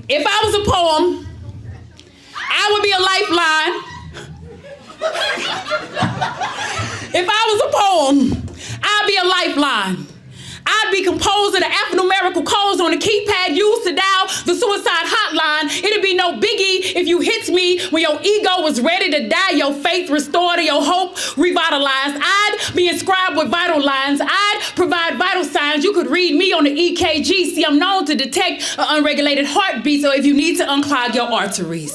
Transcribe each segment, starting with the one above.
If I was a poem, I would be a lifeline. If I was a poem, I'd be a lifeline. I'd be composed of the alphanumerical codes on the keypad used to dial the suicide hotline. It'd be no biggie if you hit me when your ego was ready to die, your faith restored, your hope revitalized. I'd be inscribed with vital lines. I'd provide vital signs. You could read me on the EKG. See, I'm known to detect an unregulated heartbeat, so if you need to unclog your arteries.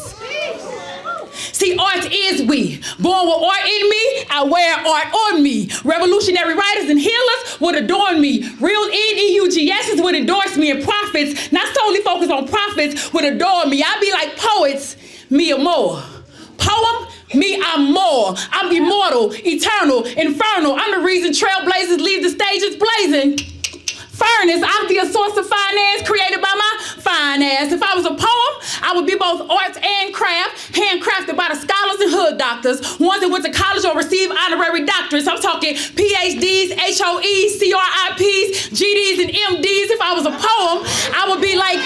See, art is we. Born with art in me, I wear art on me. Revolutionary writers and healers would adorn me. Real NEUGSs would endorse me, and prophets, not solely focused on profits, would adore me. I'd be like poets, me or more. Poem, me, I'm more. I'm immortal, eternal, infernal. I'm the reason trailblazers leave the stages blazing. Furnace, I'd be a source of finance created by my fine ass. If I was a poem, I would be both arts and craft, handcrafted by the scholars and hood doctors, ones that went to college or received honorary doctorates. I'm talking PhDs, HOEs, CRIPs, GDs, and MDs. If I was a poem, I would be like,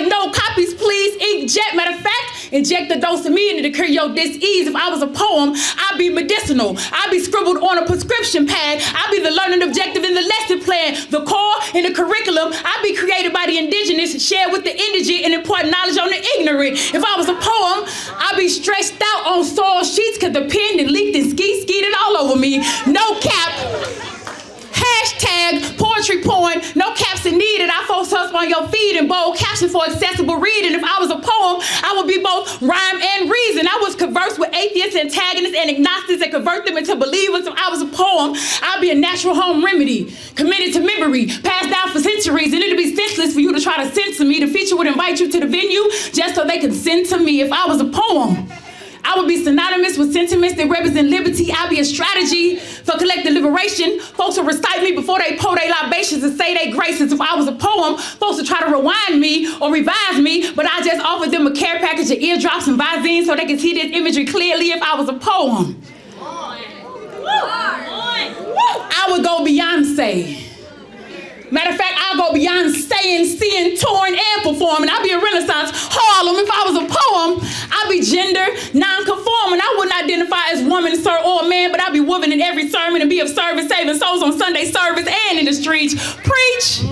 no copies, please, inkjet. Matter of fact, inject the dose of me into the cure your dis-ease. If I was a poem, I'd be medicinal. I'd be scribbled on a prescription pad. I'd be the learning objective in the lesson plan, the core in the curriculum. I'd be created by the indigenous, shared with the indigent, and impart knowledge on the ignorant. If I was a poem, I'd be stretched out on soil sheets because the pen and leaked and skeeted all over me. No cap. Hashtag poetry porn, no caps are needed. I post up on your feed in bold caption for accessible reading. If I was a poem, I would be both rhyme and reason. I would converse with atheists, antagonists, and agnostics and convert them into believers. If I was a poem, I'd be a natural home remedy, committed to memory, passed down for centuries, and it'd be senseless for you to try to censor me. The feature would invite you to the venue just so they could send to me. If I was a poem, I would be synonymous with sentiments that represent liberty. I'd be a strategy for collective liberation. Folks would recite me before they pour their libations and say their graces. If I was a poem, folks would try to rewind me or revise me, but I just offered them a care package of eardrops and Visine so they could see this imagery clearly. If I was a poem, I would go Beyonce. Matter of fact, I'll go beyond saying, seeing, touring, and performing. I'll be a Renaissance Harlem. If I was a poem, I'd be gender non-conforming. I wouldn't identify as woman, sir, or man, but I'd be woman in every sermon and be of service, saving souls on Sunday service and in the streets. Preach.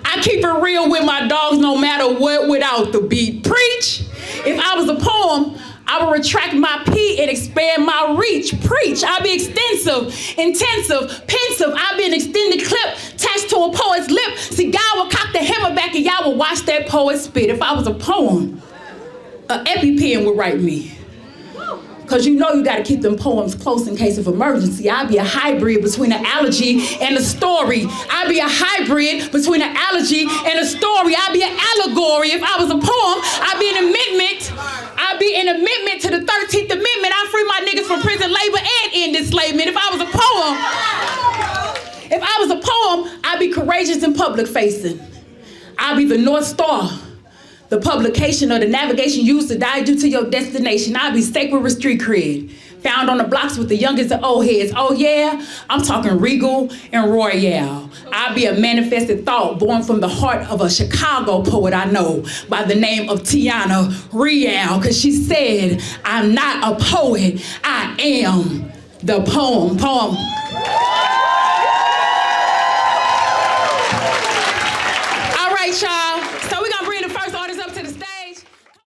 I keep it real with my dogs no matter what without the beat. Preach. If I was a poem, I will retract my P and expand my reach. Preach. I'll be extensive, intensive, pensive. I'll be an extended clip attached to a poet's lip. See, God will cock the hammer back and y'all will watch that poet spit. If I was a poem, an EpiPen would write me. Because you know you got to keep them poems close in case of emergency. I'd be a hybrid between an allergy and a story. I'd be a hybrid between an allergy and a story. I'd be an allegory. If I was a poem, I'd be an amendment. I'd be an amendment to the 13th Amendment. I'd free my niggas from prison labor and end enslavement. If I was a poem, I'd be courageous and public facing. I'd be the North Star, the publication or the navigation used to guide you to your destination. I'd be sacred with street cred, found on the blocks with the youngest of old heads. Oh yeah, I'm talking Regal and Royale. I'd be a manifested thought born from the heart of a Chicago poet I know by the name of Tiana Real, because she said, I'm not a poet, I am the poem. All right, y'all.